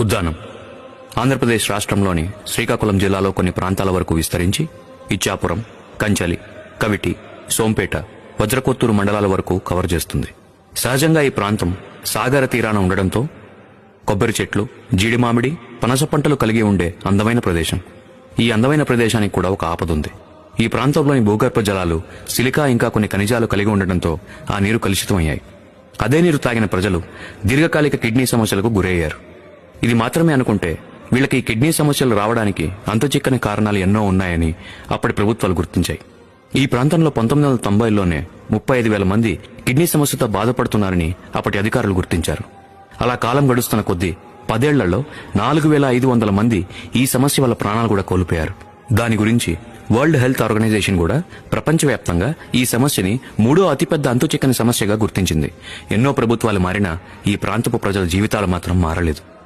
ఉద్దానం ఆంధ్రప్రదేశ్ రాష్ట్రంలోని శ్రీకాకుళం జిల్లాలో కొన్ని ప్రాంతాల వరకు విస్తరించి ఇచ్చాపురం, కంచలి, కవిటి, సోంపేట, వజ్రకొత్తూరు మండలాల వరకు కవర్ చేస్తుంది. సహజంగా ఈ ప్రాంతం సాగర తీరాన ఉండడంతో కొబ్బరి చెట్లు, జీడి మామిడి, పనస పంటలు కలిగి ఉండే అందమైన ప్రదేశం. ఈ అందమైన ప్రదేశానికి కూడా ఒక ఆపదుంది. ఈ ప్రాంతంలోని భూగర్భ జలాలు సిలికా ఇంకా కొన్ని ఖనిజాలు కలిగి ఉండడంతో ఆ నీరు కలుషితమయ్యాయి. అదే నీరు తాగిన ప్రజలు దీర్ఘకాలిక కిడ్నీ సమస్యలకు గురయ్యారు. ఇది మాత్రమే అనుకుంటే వీళ్ళకి కిడ్నీ సమస్యలు రావడానికి అంతుచిక్కని కారణాలు ఎన్నో ఉన్నాయని అప్పటి ప్రభుత్వాలు గుర్తించాయి. ఈ ప్రాంతంలో 1990లోనే 35,000 మంది కిడ్నీ సమస్యతో బాధపడుతున్నారని అప్పటి అధికారులు గుర్తించారు. అలా కాలం గడుస్తున్న కొద్దీ 10 ఏళ్లలో 4,500 మంది ఈ సమస్య వల్ల ప్రాణాలు కూడా కోల్పోయారు. దాని గురించి వరల్డ్ హెల్త్ ఆర్గనైజేషన్ కూడా ప్రపంచవ్యాప్తంగా ఈ సమస్యని 3వ అతిపెద్ద అంతుచిక్కని సమస్యగా గుర్తించింది. ఎన్నో ప్రభుత్వాలు మారినా ఈ ప్రాంతపు ప్రజల జీవితాలు మాత్రం మారలేదు.